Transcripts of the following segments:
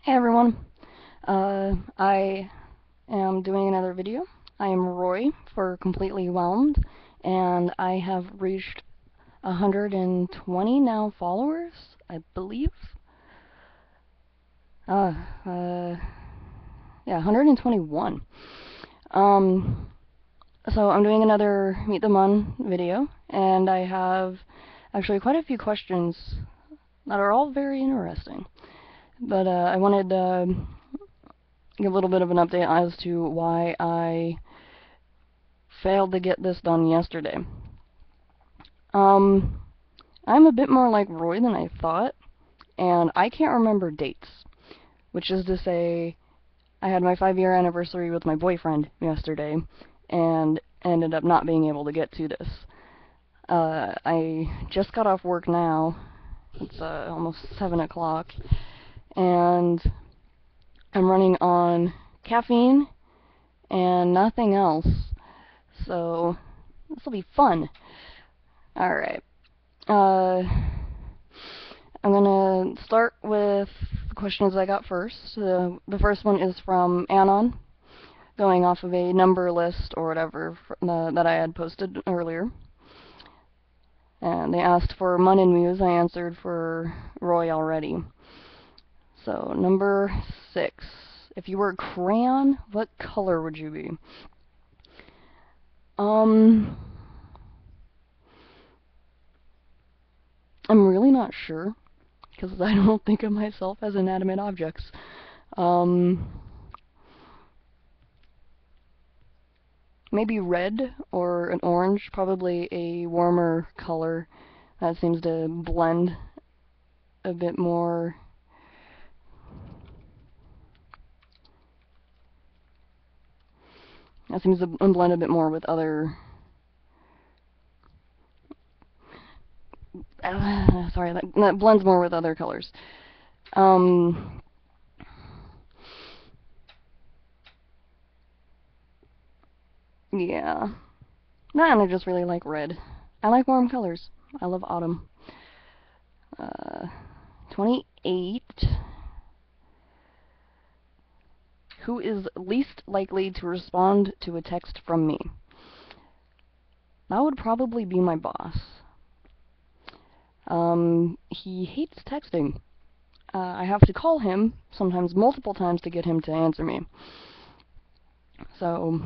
Hey everyone, I am doing another video. I am Roy for Completely Whelmed, and I have reached 120 now followers, I believe. Uh, uh, yeah, 121. So I'm doing another Meet the Mun video, and I have actually quite a few questions that are all very interesting. But I wanted to give a little bit of an update as to why I failed to get this done yesterday. I'm a bit more like Roy than I thought, and I can't remember dates, which is to say, I had my 5-year anniversary with my boyfriend yesterday, and ended up not being able to get to this. I just got off work now. It's almost 7 o'clock, and I'm running on caffeine and nothing else, so this will be fun. Alright, I'm gonna start with the questions I got first. The first one is from Anon, going off of a number list or whatever that I had posted earlier. And they asked for Mun and Muse. I answered for Roy already. So, number 6. If you were a crayon, what color would you be? I'm really not sure, because I don't think of myself as inanimate objects. Maybe red or an orange, probably a warmer color that seems to blend a bit more. That seems to blend a bit more with other. Sorry, that blends more with other colors. Yeah. Nah, and I just really like red. I like warm colors. I love autumn. 28. Who is least likely to respond to a text from me? That would probably be my boss. He hates texting. I have to call him, sometimes multiple times, to get him to answer me. So,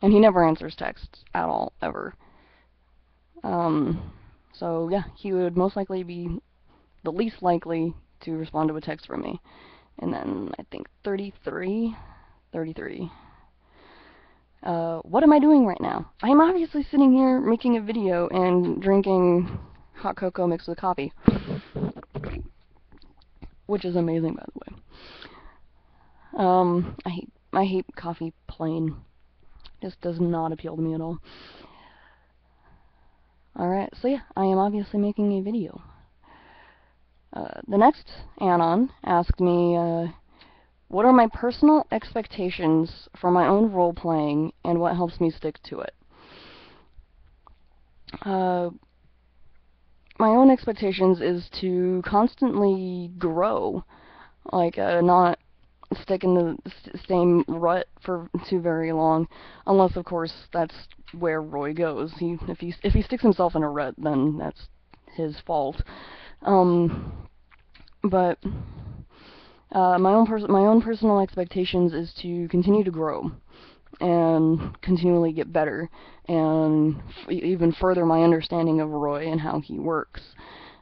and he never answers texts at all, ever. So yeah, he would most likely be the least likely to respond to a text from me. And then I think 33. What am I doing right now? I am obviously sitting here making a video and drinking hot cocoa mixed with coffee, which is amazing, by the way. I hate coffee plain. Just does not appeal to me at all. Alright, so yeah, I am obviously making a video. The next Anon asked me, what are my personal expectations for my own role-playing, and what helps me stick to it? My own expectations is to constantly grow, like, not stick in the same rut for too very long, unless, of course, that's where Roy goes. If he sticks himself in a rut, then that's his fault. But my own personal expectations is to continue to grow and continually get better, and even further my understanding of Roy and how he works.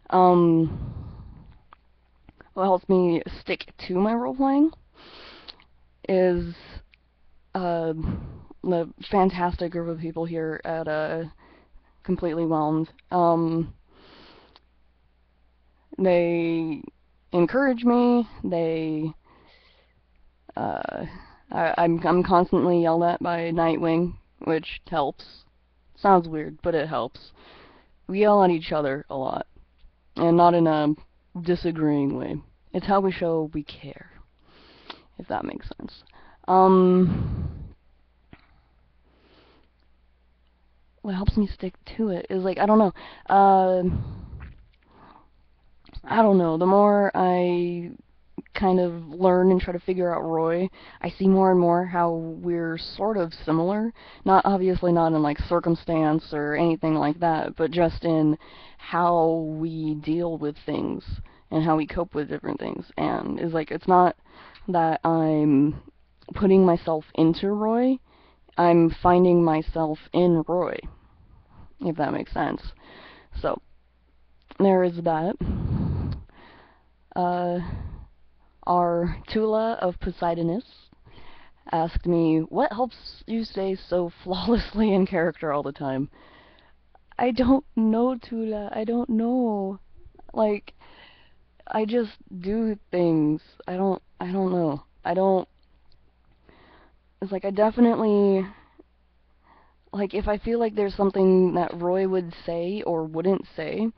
What helps me stick to my role playing is the fantastic group of people here at Completely Whelmed. They encourage me. I'm constantly yelled at by Nightwing, which helps. Sounds weird, but it helps. We yell at each other a lot, and not in a disagreeing way. It's how we show we care, if that makes sense. What helps me stick to it is, like, I don't know. I don't know. The more I kind of learn and try to figure out Roy, I see more and more how we're sort of similar. Not obviously not in like circumstance or anything like that, but just in how we deal with things and how we cope with different things. And is like it's not that I'm putting myself into Roy, I'm finding myself in Roy, if that makes sense. So there is that. Our Tula of Poseidonus asked me, what helps you stay so flawlessly in character all the time? I don't know, Tula. I don't know. Like, I just do things. I don't know. It's like I definitely, like if I feel like there's something that Roy would say or wouldn't say,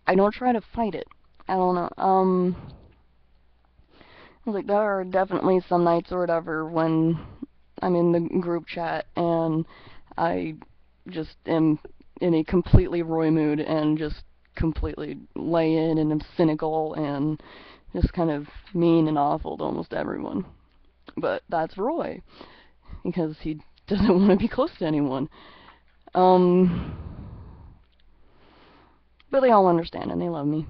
I don't try to fight it. I don't know. Like there are definitely some nights or whatever when I'm in the group chat and I just am in a completely Roy mood and just completely lay in and am cynical and just kind of mean and awful to almost everyone. But that's Roy because he doesn't want to be close to anyone. But they all understand and they love me.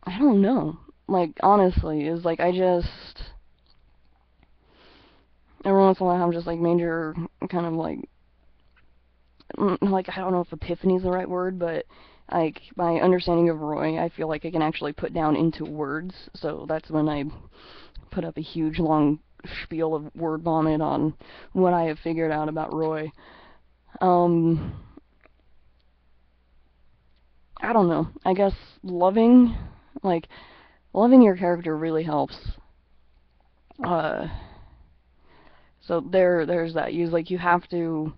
I don't know. Like, honestly, is like I just every once in a while I'm just like major kind of like I don't know if epiphany is the right word, but like my understanding of Roy, I feel like I can actually put down into words. So that's when I put up a huge long spiel of word vomit on what I have figured out about Roy. I don't know. I guess loving your character really helps. So there's that. You have to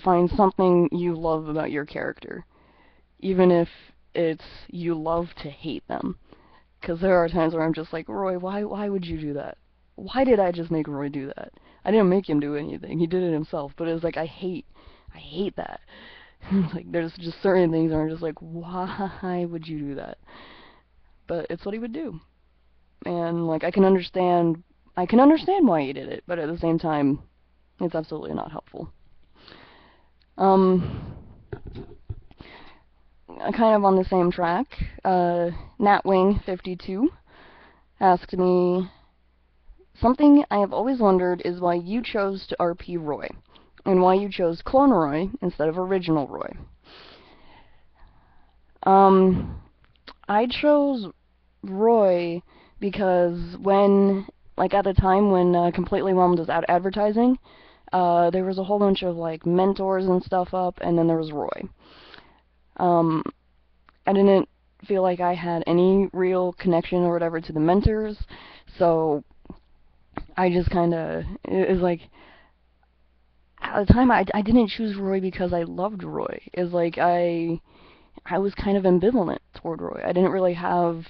find something you love about your character, even if it's you love to hate them. Because there are times where I'm just like, Roy, why would you do that? Why did I just make Roy do that? I didn't make him do anything. He did it himself. But it was like I hate that. Like there's just certain things where I'm just like, why would you do that? But it's what he would do. And like I can understand why he did it, but at the same time, it's absolutely not helpful. Kind of on the same track, Natwing52 asked me, something I have always wondered is why you chose to RP Roy, and why you chose Clone Roy instead of Original Roy. I chose Roy because at the time when Completely Whelmed was out advertising, there was a whole bunch of, like, mentors and stuff up, and then there was Roy. I didn't feel like I had any real connection or whatever to the mentors, so I just kinda, it was like, at the time I didn't choose Roy because I loved Roy. It was like I was kind of ambivalent toward Roy. I didn't really have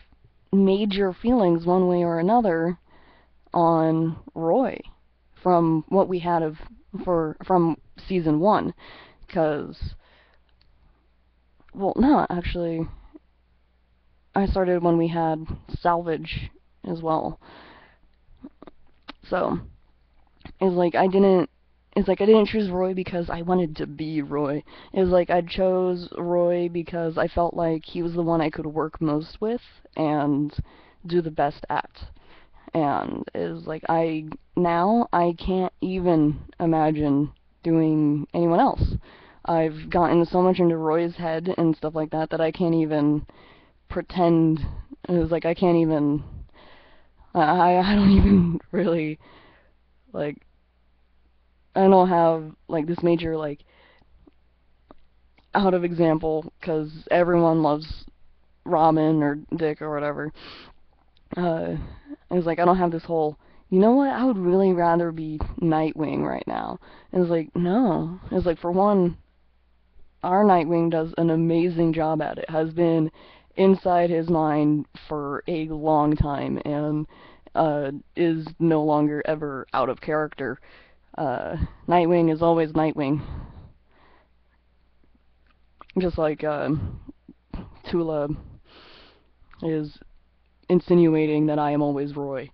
major feelings one way or another on Roy from what we had from season 1, because, well, no, actually, I started when we had Salvage as well. So, it's like I didn't choose Roy because I wanted to be Roy. It was like I chose Roy because I felt like he was the one I could work most with and do the best at. And it was like I can't even imagine doing anyone else. I've gotten so much into Roy's head and stuff like that that I can't even pretend. It was like I can't even. I don't even really like. I don't have like this major like out of example because everyone loves Robin or Dick or whatever. It was like I don't have this whole. You know what? I would really rather be Nightwing right now. It was like no. It was like for one, our Nightwing does an amazing job at it. Has been inside his mind for a long time and is no longer ever out of character. Nightwing is always Nightwing. Just like Tula is insinuating that I am always Roy.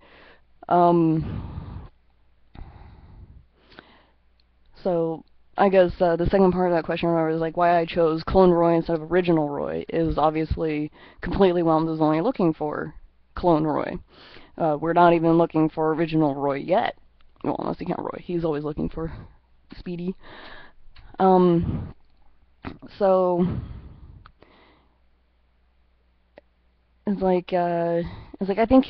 So I guess the second part of that question was like why I chose Clone Roy instead of Original Roy is obviously Completely Whelmed is only looking for Clone Roy. We're not even looking for Original Roy yet. Well, unless you count Roy. He's always looking for Speedy. So it's like I think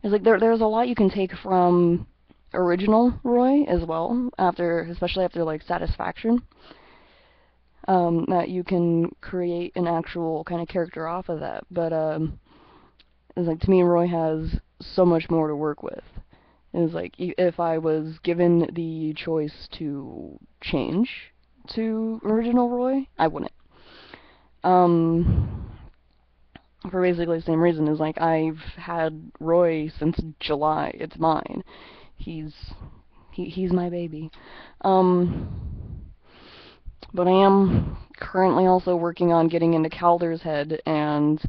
it's like there's a lot you can take from Original Roy as well, especially after like Satisfaction. That you can create an actual kind of character off of that. But it's like to me Roy has so much more to work with. It's like if I was given the choice to change to Original Roy, I wouldn't. For basically the same reason is like I've had Roy since July. It's mine. He's my baby. But I am currently also working on getting into Kaldur's head, and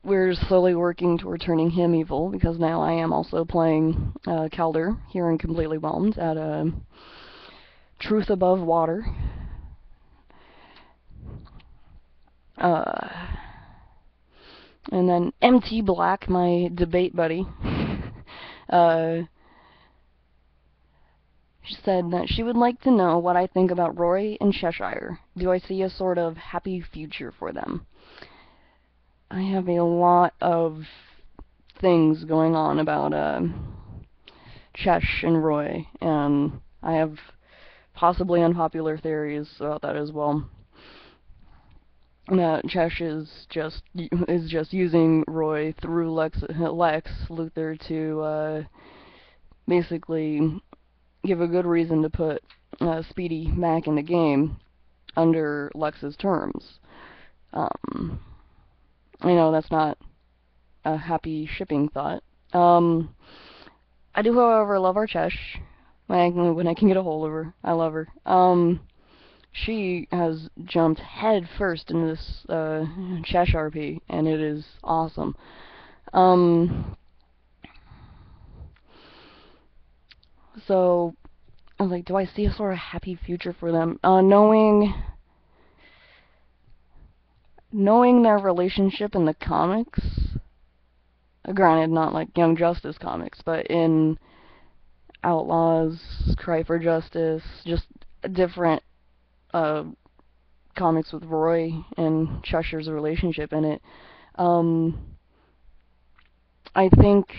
we're slowly working toward turning him evil, because now I am also playing Kaldur here in Completely Whelmed at Truth Above Water. And then MT Black, my debate buddy, she said that she would like to know what I think about Roy and Cheshire. Do I see a sort of happy future for them? I have a lot of things going on about Chesh and Roy, and I have possibly unpopular theories about that as well. That Chesh is just using Roy through Lex Luthor to basically give a good reason to put Speedy back in the game under Lex's terms. I know that's not a happy shipping thought. I do, however, love our Chesh. When I can get a hold of her, I love her. She has jumped head first into this Chesh RP, and it is awesome. So I was like, do I see a sort of happy future for them? Knowing their relationship in the comics, granted not like Young Justice comics, but in Outlaws, Cry for Justice, just different comics with Roy and Cheshire's relationship in it. I think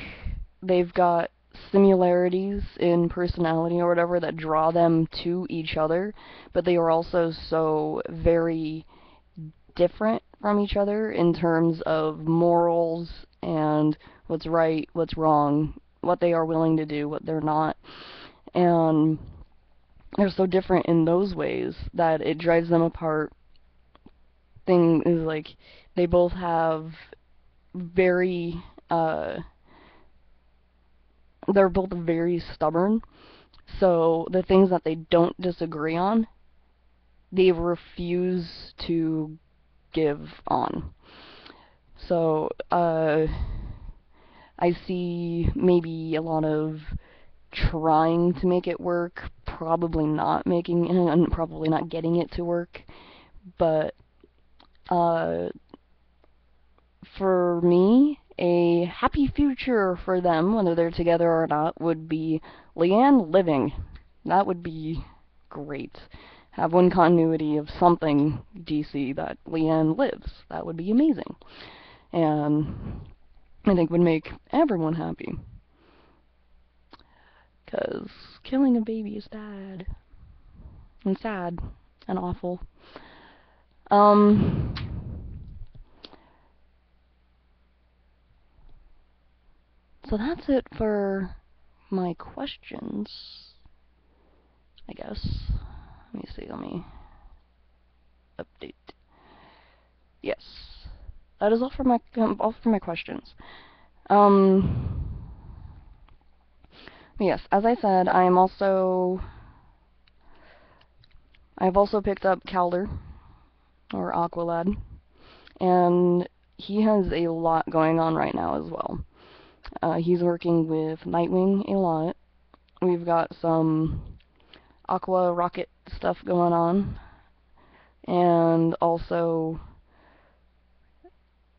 they've got similarities in personality or whatever that draw them to each other, but they are also so very different from each other in terms of morals and what's right, what's wrong, what they are willing to do, what they're not. And they're so different in those ways that it drives them apart. Thing is like they both have very they're both very stubborn, so the things that they don't disagree on, they refuse to give on. So I see maybe a lot of trying to make it work, probably not getting it to work, but for me, a happy future for them, whether they're together or not, would be Leanne living. That would be great. Have one continuity of something DC that Leanne lives. That would be amazing. And I think would make everyone happy. Because killing a baby is bad. And sad. And awful. So that's it for my questions, I guess. Let me update. Yes. That is all for my questions. Yes, as I said, I've also picked up Kaldur, or Aqualad. and he has a lot going on right now as well. He's working with Nightwing a lot. We've got some Aqua Rocket stuff going on, and also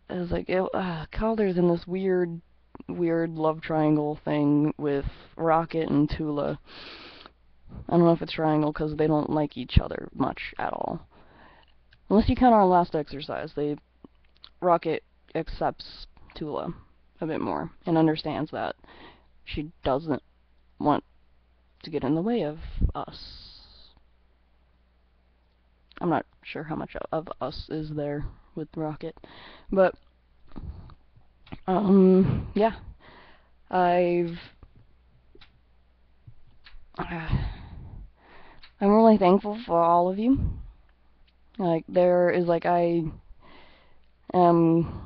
it was like Kaldur's in this weird love triangle thing with Rocket and Tula. I don't know if it's triangle because they don't like each other much at all. Unless you count our last exercise, Rocket accepts Tula a bit more and understands that she doesn't want to get in the way of us. I'm not sure how much of us is there with Rocket, but yeah, I'm really thankful for all of you. Like, I am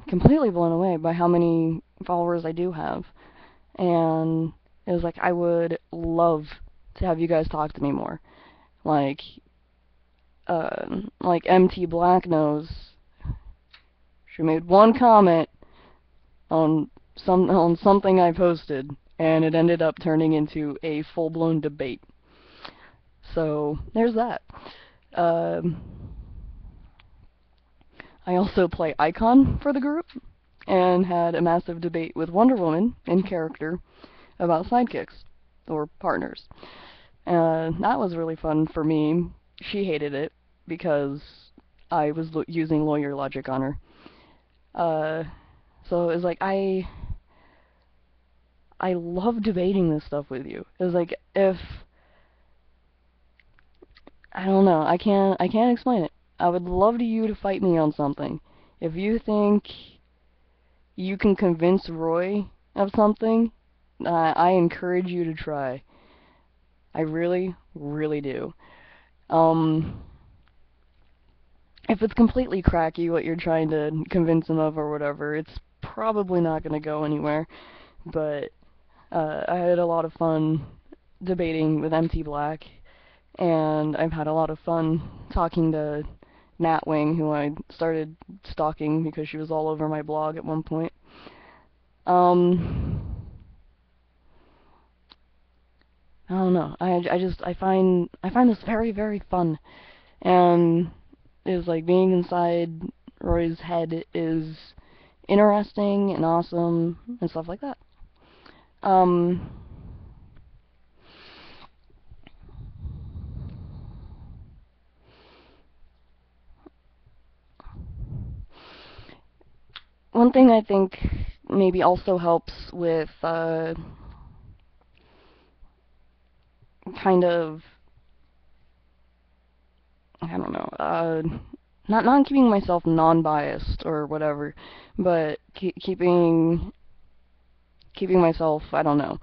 completely blown away by how many followers I do have. And it was like, I would love to have you guys talk to me more. Like MT Black knows. She made one comment on something I posted, and it ended up turning into a full-blown debate. So, there's that. I also play Icon for the group, and had a massive debate with Wonder Woman in character about sidekicks, or partners. That was really fun for me. She hated it, because I was using lawyer logic on her. So it was like, I love debating this stuff with you. It was like, I don't know, I can't explain it. I would love you to fight me on something. If you think you can convince Roy of something, I encourage you to try. I really, really do. If it's completely cracky what you're trying to convince him of or whatever, it's probably not going to go anywhere. But I had a lot of fun debating with MT Black, and I've had a lot of fun talking to Natwing, who I started stalking because she was all over my blog at one point. I don't know. I find this very, very fun, and is like being inside Roy's head is interesting and awesome and stuff like that. One thing I think maybe also helps with kind of, I don't know, not keeping myself non-biased or whatever, but keeping myself, I don't know,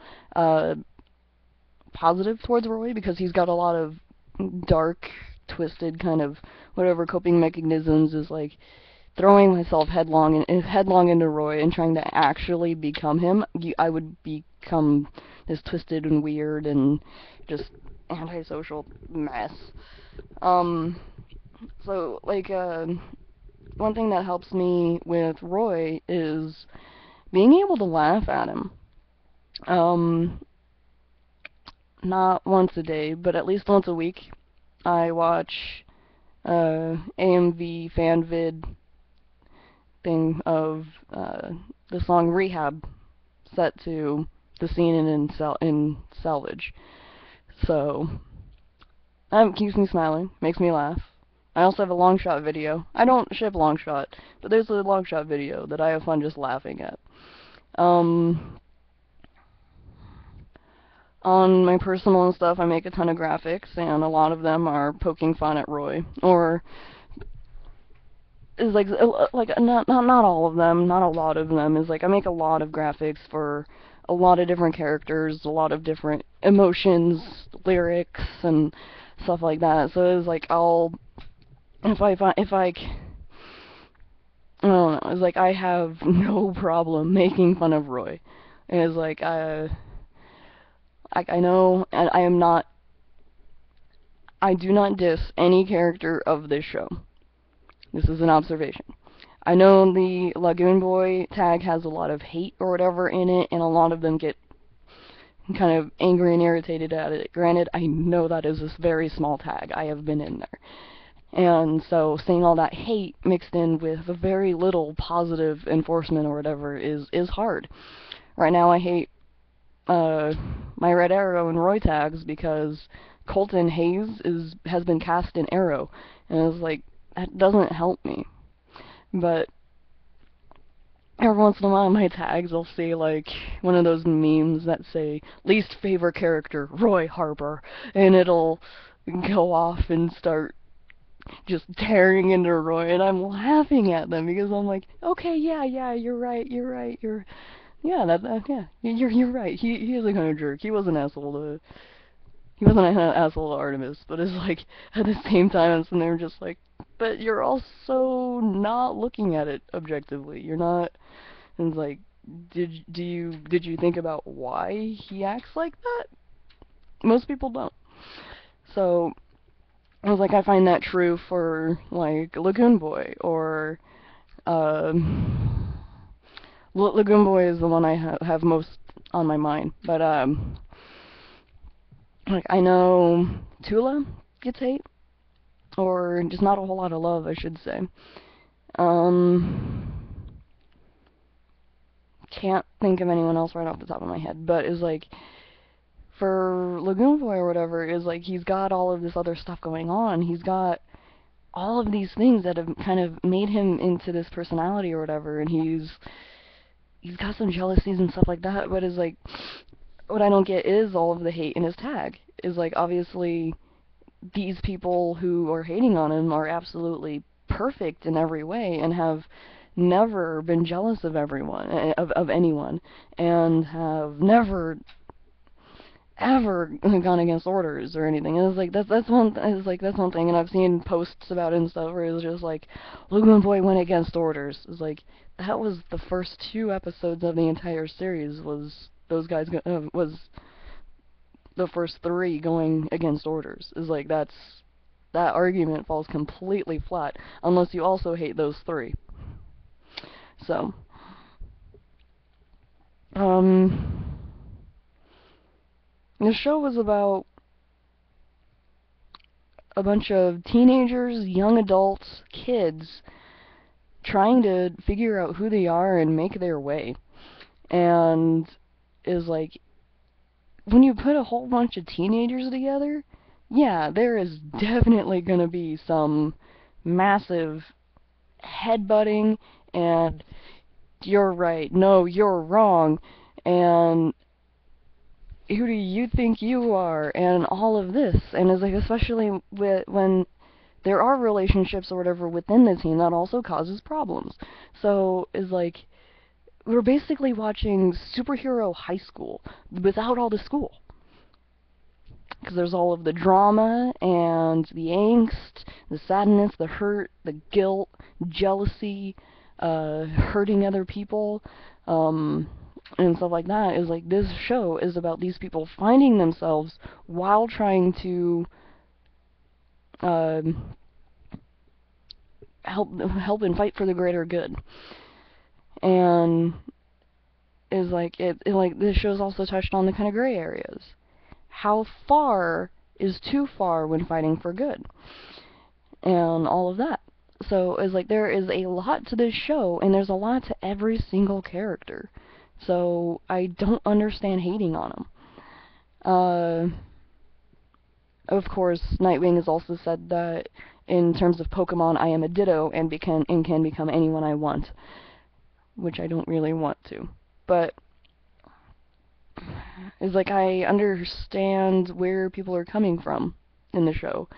positive towards Roy, because he's got a lot of dark, twisted kind of whatever coping mechanisms, is like throwing myself headlong into Roy and trying to actually become him. I would become this twisted and weird and just antisocial mess. So, like, one thing that helps me with Roy is being able to laugh at him. Not once a day, but at least once a week, I watch AMV fanvid thing of the song Rehab set to the scene in Salvage. So that keeps me smiling, makes me laugh. I also have a long shot video. I don't ship long shot, but there's a long shot video that I have fun just laughing at. On my personal and stuff, I make a ton of graphics, and a lot of them are poking fun at Roy, or is like not all of them, not a lot of them, is like I make a lot of graphics for a lot of different characters, a lot of different emotions, lyrics, and stuff like that. So it's like if I I don't know, it's like I have no problem making fun of Roy. It's like I know, and I do not diss any character of this show. This is an observation. I know the Lagoon Boy tag has a lot of hate or whatever in it, and a lot of them get kind of angry and irritated at it. Granted, I know that is a very small tag. I have been in there. And so seeing all that hate mixed in with very little positive enforcement or whatever is hard. Right now I hate my Red Arrow and Roy tags because Colton Hayes has been cast in Arrow, and it's like, that doesn't help me. But every once in a while in my tags I'll see like one of those memes that say least favorite character Roy Harper, and it'll go off and start just tearing into Roy, and I'm laughing at them because I'm like, okay, yeah, you're right, yeah, you're right. He is a kind of jerk. He was an asshole to Artemis, but it's like at the same time I'm sitting there just like, but you're also not looking at it objectively. You're not. And it's like, did you think about why he acts like that? Most people don't. So I was like, I find that true for like Lagoon Boy or Lagoon Boy is the one I have most on my mind. But like I know Tula gets hate, or just not a whole lot of love, I should say. Can't think of anyone else right off the top of my head, but is like, for Lagoon Boy or whatever, is like he's got all of this other stuff going on. He's got all of these things that have kind of made him into this personality or whatever, and he's got some jealousies and stuff like that, but is like, what I don't get is all of the hate in his tag. Is like, obviously, these people who are hating on him are absolutely perfect in every way and have never been jealous of anyone, and have never ever gone against orders or anything. And it's like that's one thing, and I've seen posts about it and stuff where it's just like, Lagoon Boy went against orders. It's like, that was the first 2 episodes of the entire series, was those guys was the first 3 going against orders. Is like, that argument falls completely flat unless you also hate those 3. So the show was about a bunch of teenagers, young adults, kids trying to figure out who they are and make their way. And is like, when you put a whole bunch of teenagers together, yeah, there is definitely gonna be some massive headbutting and you're right, no, you're wrong, and who do you think you are, and all of this. And it's like, especially when there are relationships or whatever within the team, that also causes problems. So it's like, we're basically watching superhero high school without all the school. Because there's all of the drama and the angst, the sadness, the hurt, the guilt, jealousy, hurting other people, and stuff like that. Is like, this show is about these people finding themselves while trying to help and fight for the greater good. And is like, like, this show's also touched on the kind of gray areas. How far is too far when fighting for good? And all of that. So it's like, there is a lot to this show, and there's a lot to every single character. So I don't understand hating on them. Of course, Nightwing has also said that in terms of Pokemon, I am a Ditto and can become anyone I want, which I don't really want to. But it's like, I understand where people are coming from in the show.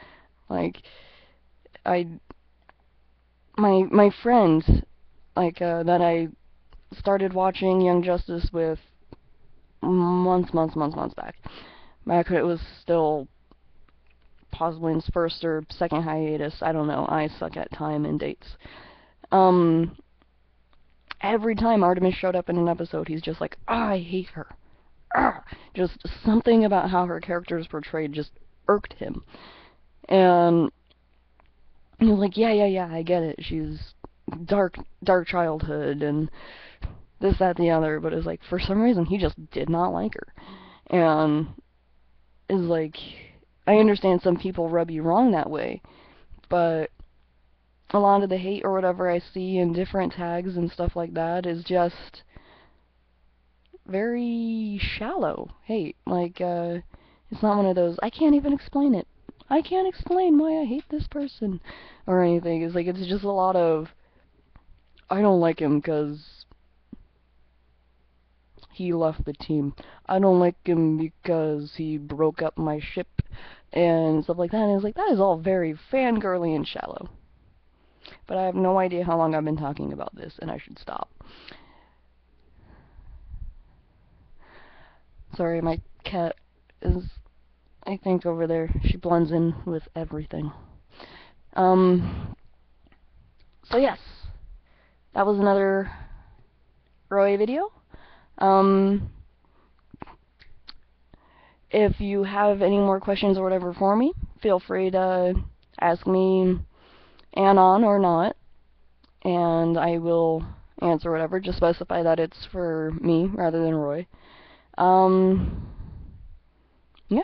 Like, my friend, like, that I started watching Young Justice with months back. Back when it was still possibly in its first or second hiatus. I don't know. I suck at time and dates. Every time Artemis showed up in an episode, he's just like, I hate her. Just something about how her character is portrayed just irked him. And And he was like, yeah, I get it. She's dark childhood and this, that, the other. But it's like, for some reason, he just did not like her. And is like, I understand some people rub you wrong that way, but a lot of the hate or whatever I see in different tags and stuff like that is just very shallow hate. Like, it's not one of those, I can't even explain it. I can't explain why I hate this person or anything. It's like, it's just a lot of, I don't like him because he left the team. I don't like him because he broke up my ship and stuff like that. And it's like, that is all very fangirly and shallow. But I have no idea how long I've been talking about this, and I should stop. Sorry, my cat is, I think, over there. She blends in with everything. So yes, that was another Roy video. If you have any more questions or whatever for me, feel free to ask me anon or not, and I will answer whatever. Just specify that it's for me rather than Roy. Yeah.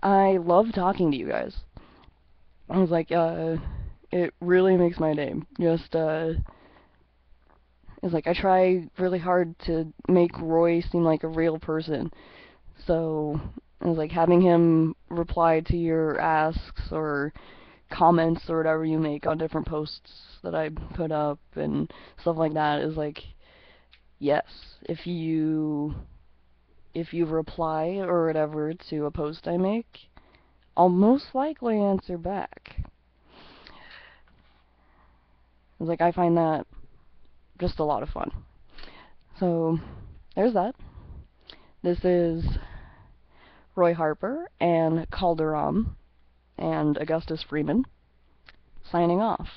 I love talking to you guys. I was like, it really makes my day. Just, it's like I try really hard to make Roy seem like a real person. So, it was like having him reply to your asks or comments or whatever you make on different posts that I put up and stuff like that is like, yes, if you reply or whatever to a post I make, I'll most likely answer back. It's like, I find that just a lot of fun. So, there's that. This is Roy Harper and Kaldur and Augustus Freeman signing off.